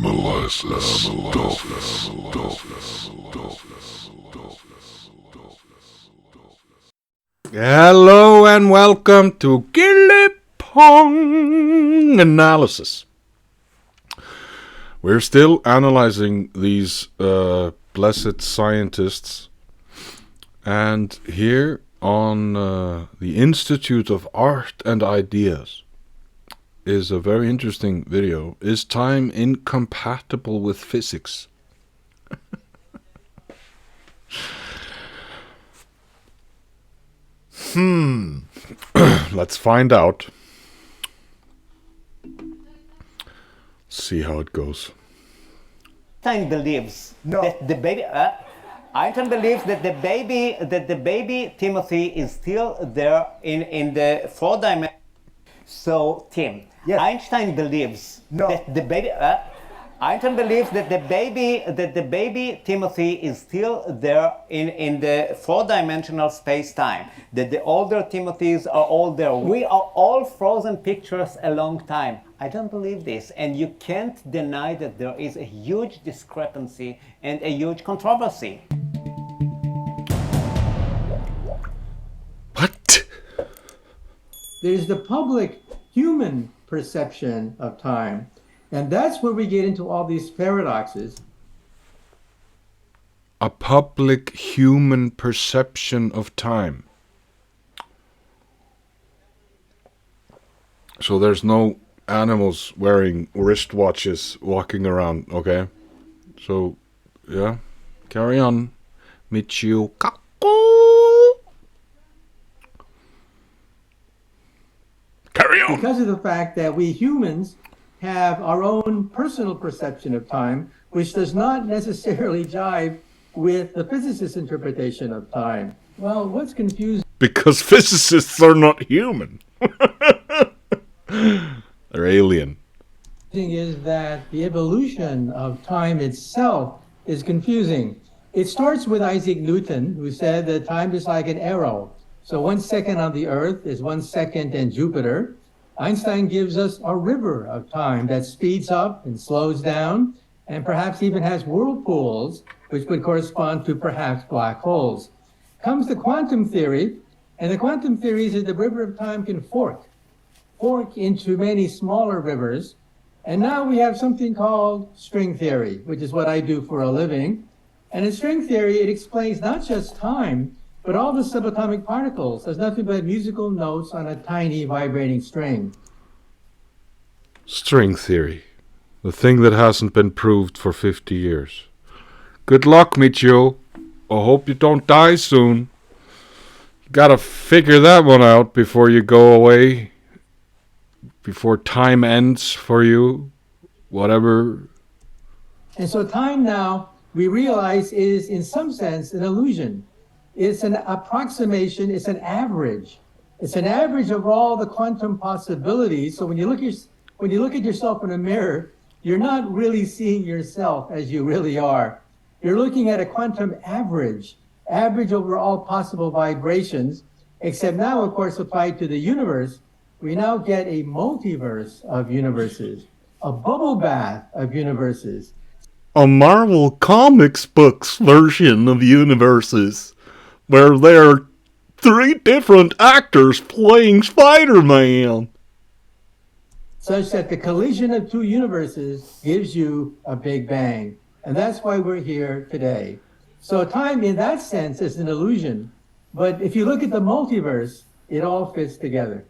analyzes Hello and welcome to Gilli Pong Analysis. We're still analyzing these blessed scientists, and here on the Institute of Art and Ideas is a very interesting video. Is time incompatible with physics? Let's find out. See how it goes. Einstein believes that the baby. Einstein believes that the baby Timothy is still there in the fourth dimension. So Tim, Yes. Einstein believes that the baby. Einstein believes that the baby Timothy is still there in the four-dimensional space-time. That the older Timothys are all there. We are all frozen pictures a long time. I don't believe this, and you can't deny that there is a huge discrepancy and a huge controversy. What? There's the public human perception of time. And that's where we get into all these paradoxes. A public human perception of time. So there's no animals wearing wristwatches walking around, okay? So, yeah, carry on. Michio Kaku. Carry on. Because of the fact that we humans have our own personal perception of time, which does not necessarily jive with the physicist's interpretation of time. Well, what's confusing Because physicists are not human. They're alien. is that the evolution of time itself is confusing. It starts with Isaac Newton, who said that time is like an arrow. So 1 second on the Earth is 1 second in Jupiter. Einstein gives us a river of time that speeds up and slows down, and perhaps even has whirlpools, which would correspond to perhaps black holes. Comes the quantum theory, and the quantum theory is that the river of time can fork into many smaller rivers. And now we have something called string theory, which is what I do for a living. And in string theory, it explains not just time, but all the subatomic particles. There's nothing but musical notes on a tiny vibrating string. String theory. The thing that hasn't been proved for 50 years. Good luck, Michio. I hope you don't die soon. You gotta figure that one out before you go away. Before time ends for you. Whatever. And so time now, we realize, is in some sense an illusion. It's an approximation, it's an average. It's an average of all the quantum possibilities. So when you look at yourself in a mirror, you're not really seeing yourself as you really are. You're looking at a quantum average over all possible vibrations, except now, of course, applied to the universe, we now get a multiverse of universes, a bubble bath of universes. A Marvel Comics books version of universes, where there are 3 different actors playing Spider-Man. Such that the collision of 2 universes gives you a Big Bang. And that's why we're here today. So time in that sense is an illusion. But if you look at the multiverse, it all fits together.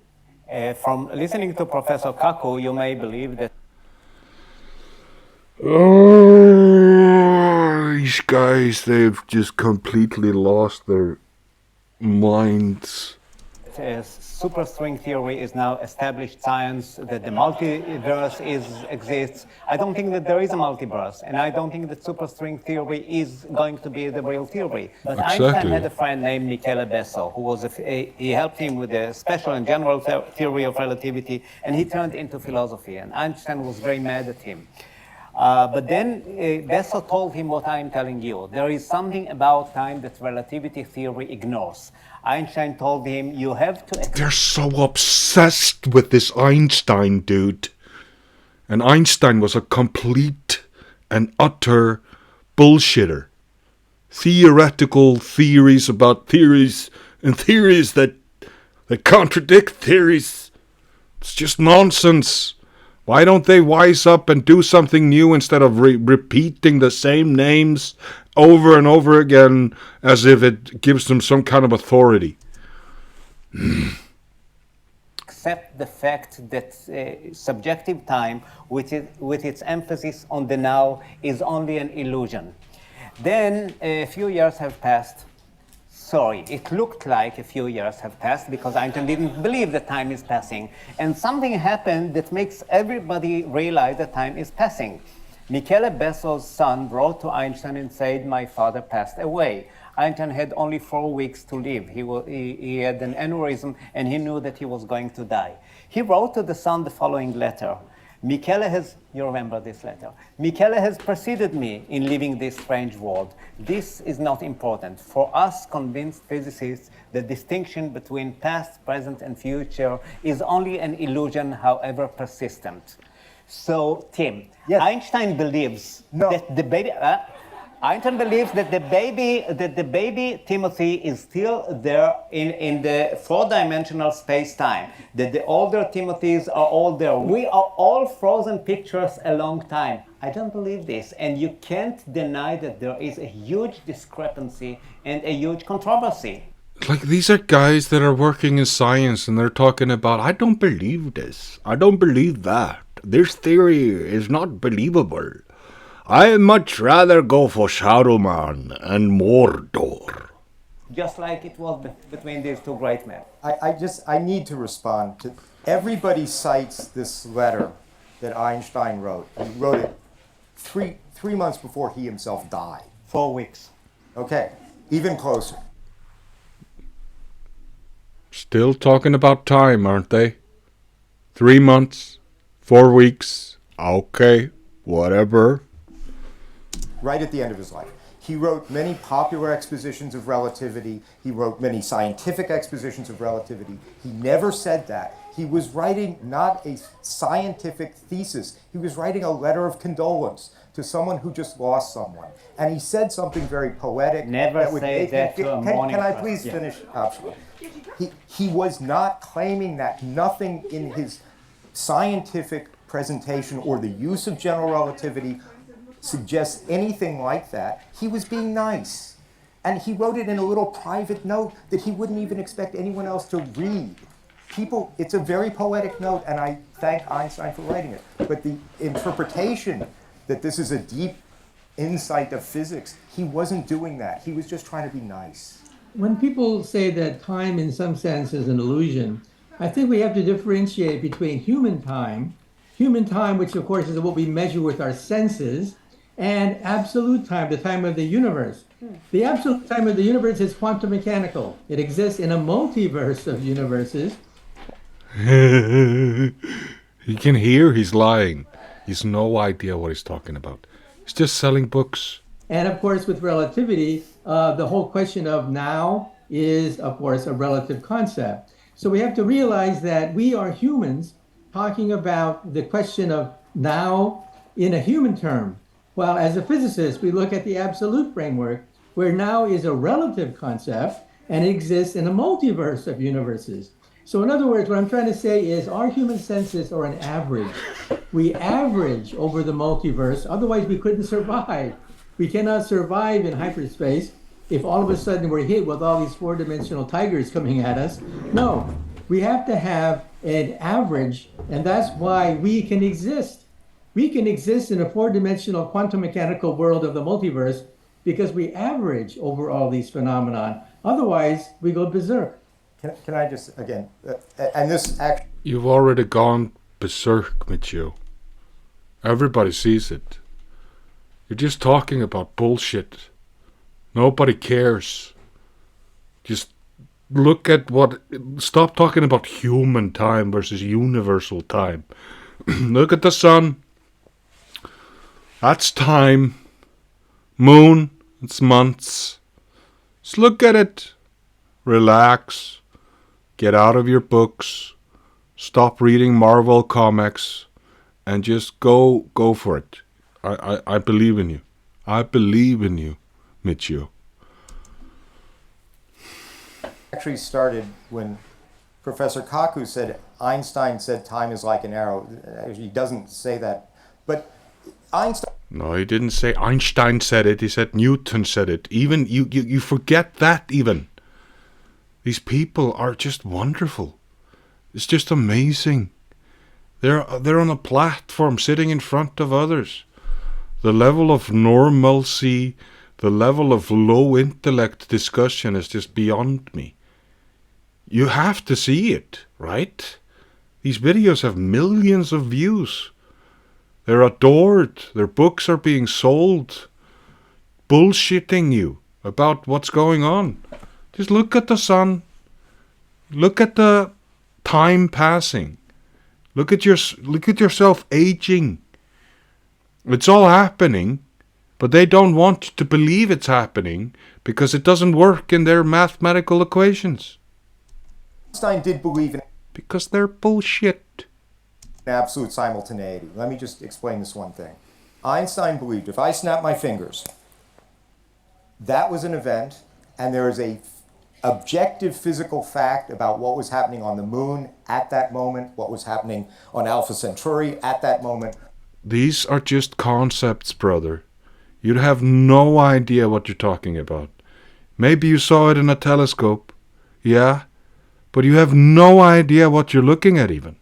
From listening to Professor Kaku, you may believe that Oh, these guys, they've just completely lost their minds. superstring theory is now established science, that the multiverse exists. I don't think that there is a multiverse, and I don't think that superstring theory is going to be the real theory. But Exactly. Einstein had a friend named Michio Kaku, who was he helped him with the special and general theory of relativity, and he turned into philosophy, and Einstein was very mad at him. But then Bessel told him what I'm telling you. There is something about time that relativity theory ignores. Einstein told him, you have to... They're so obsessed with this Einstein dude. And Einstein was a complete an utter bullshitter. Theoretical theories about theories and theories that contradict theories. It's just nonsense. Why don't they wise up and do something new instead of repeating the same names over and over again as if it gives them some kind of authority? Accept the fact that subjective time, with its emphasis on the now, is only an illusion. Then a few years have passed. Sorry, it looked like a few years have passed because Einstein didn't believe that time is passing. And something happened that makes everybody realize that time is passing. Michele Besso's son wrote to Einstein and said, "My father passed away." Einstein had only 4 weeks to live. He had an aneurysm and he knew that he was going to die. He wrote to the son the following letter. You remember this letter. "Michele has preceded me in leaving this strange world. This is not important. For us convinced physicists, the distinction between past, present, and future is only an illusion, however persistent." So, Tim, Yes. Einstein believes that the baby... Einstein believes that the baby Timothy is still there in the four-dimensional space-time. That the older Timothys are all there. We are all frozen pictures a long time. I don't believe this, and you can't deny that there is a huge discrepancy and a huge controversy. Like, these are guys that are working in science and they're talking about, I don't believe this. I don't believe that. This theory is not believable. I much rather go for Saruman and Mordor. Just like it was between these two great men. I need to respond to, everybody cites this letter that Einstein wrote. He wrote it three months before he himself died. 4 weeks. Okay, even closer. Still talking about time, aren't they? 3 months, 4 weeks, okay, whatever. Right at the end of his life. He wrote many popular expositions of relativity. He wrote many scientific expositions of relativity. He never said that. He was writing not a scientific thesis. He was writing a letter of condolence to someone who just lost someone. And he said something very poetic. Never say that to a morning Can I person. please finish, Avshalom? He was not claiming that. Nothing in his scientific presentation or the use of general relativity suggests anything like that. He was being nice. And he wrote it in a little private note that he wouldn't even expect anyone else to read. It's a very poetic note, and I thank Einstein for writing it. But the interpretation that this is a deep insight of physics, he wasn't doing that. He was just trying to be nice. When people say that time in some sense is an illusion, I think we have to differentiate between human time, which of course is what we measure with our senses, and absolute time, the time of the universe. The absolute time of the universe is quantum mechanical. It exists in a multiverse of universes. You can hear he's lying. He's no idea what he's talking about. He's just selling books. And of course, with relativity, the whole question of now is, of course, a relative concept. So we have to realize that we are humans talking about the question of now in a human term. While as a physicist, we look at the absolute framework, where now is a relative concept and exists in a multiverse of universes. So in other words, what I'm trying to say is our human senses are an average. We average over the multiverse, otherwise we couldn't survive. We cannot survive in hyperspace if all of a sudden we're hit with all these four-dimensional tigers coming at us. No, we have to have an average, and that's why we can exist. We can exist in a four-dimensional quantum mechanical world of the multiverse because we average over all these phenomena. Otherwise, we go berserk. Can I just, again, and this actually... You've already gone berserk, Michio. Everybody sees it. You're just talking about bullshit. Nobody cares. Just look at stop talking about human time versus universal time. Look at the sun. That's time. Moon, it's months. Just look at it. Relax. Get out of your books. Stop reading Marvel comics. And just go for it. I believe in you. I believe in you, Michio. Actually started when Professor Kaku said Einstein said time is like an arrow. He doesn't say that, but Einstein. No, he didn't say Einstein said it. He said Newton said it. Even you forget that even. These people are just wonderful. It's just amazing. They're on a platform sitting in front of others. The level of normalcy, the level of low intellect discussion is just beyond me. You have to see it, right? These videos have millions of views. They're adored. Their books are being sold. Bullshitting you about what's going on. Just look at the sun. Look at the time passing. Look at yourself aging. It's all happening, but they don't want to believe it's happening because it doesn't work in their mathematical equations. Einstein did believe in Because they're bullshit. absolute simultaneity. Let me just explain this one thing. Einstein believed if I snap my fingers, that was an event, and there is a objective physical fact about what was happening on the moon at that moment, what was happening on Alpha Centauri at that moment. These are just concepts, brother. You have no idea what you're talking about. Maybe you saw it in a telescope, yeah, but you have no idea what you're looking at even.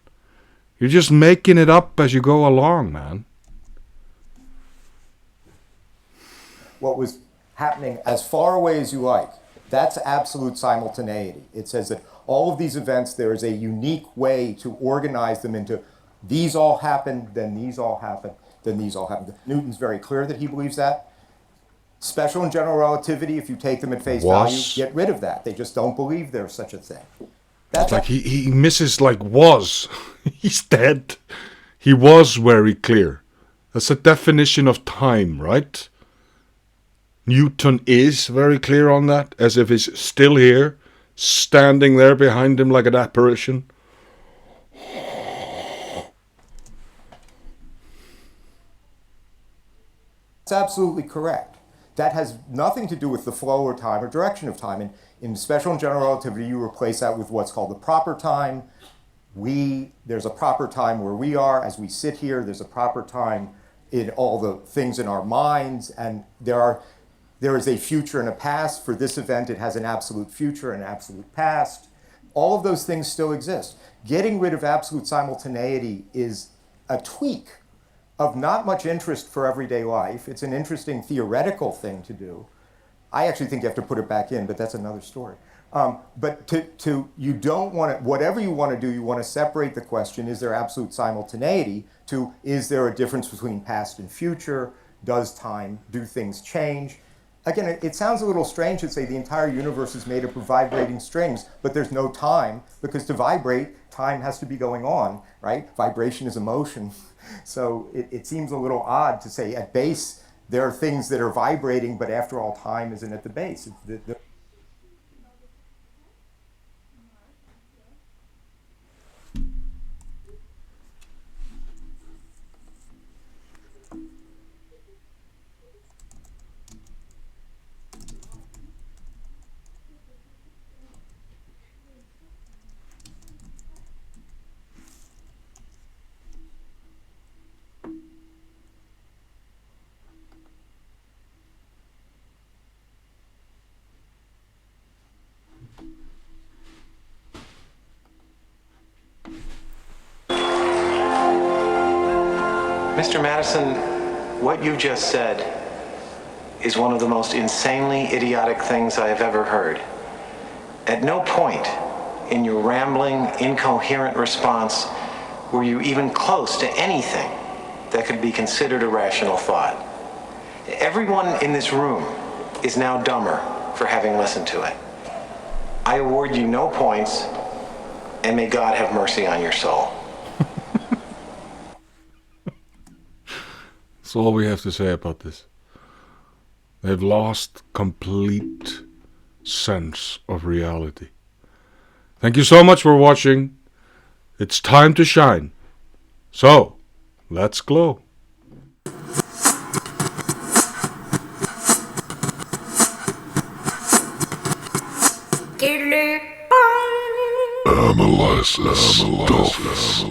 You're just making it up as you go along, man. What was happening as far away as you like, that's absolute simultaneity. It says that all of these events, there is a unique way to organize them into these all happened, then these all happened, then these all happened. Newton's very clear that he believes that. Special and general relativity, if you take them at face value, get rid of that. They just don't believe there's such a thing. That's like he misses like was. He's dead. He was very clear. That's a definition of time, right? Newton is very clear on that, as if he's still here, standing there behind him like an apparition. That's absolutely correct. That has nothing to do with the flow of time or direction of time. In special and general relativity, you replace that with what's called the proper time. There's a proper time where we are. As we sit here, there's a proper time in all the things in our minds. And there is a future and a past. For this event, it has an absolute future and an absolute past. All of those things still exist. Getting rid of absolute simultaneity is a tweak of not much interest for everyday life. It's an interesting theoretical thing to do. I actually think you have to put it back in, but that's another story. But you don't want to, whatever you want to do, you want to separate the question, is there absolute simultaneity, to is there a difference between past and future? Do things change? Again, it sounds a little strange to say the entire universe is made up of vibrating strings, but there's no time, because to vibrate, time has to be going on, right? Vibration is a motion. So it seems a little odd to say at base, there are things that are vibrating, but after all, time isn't at the base. Mr. Madison, what you just said is one of the most insanely idiotic things I have ever heard. At no point in your rambling, incoherent response were you even close to anything that could be considered a rational thought. Everyone in this room is now dumber for having listened to it. I award you no points, and may God have mercy on your soul. That's all we have to say about this. They've lost complete sense of reality. Thank you so much for watching. It's time to shine. So, let's glow. Analyses Scientism.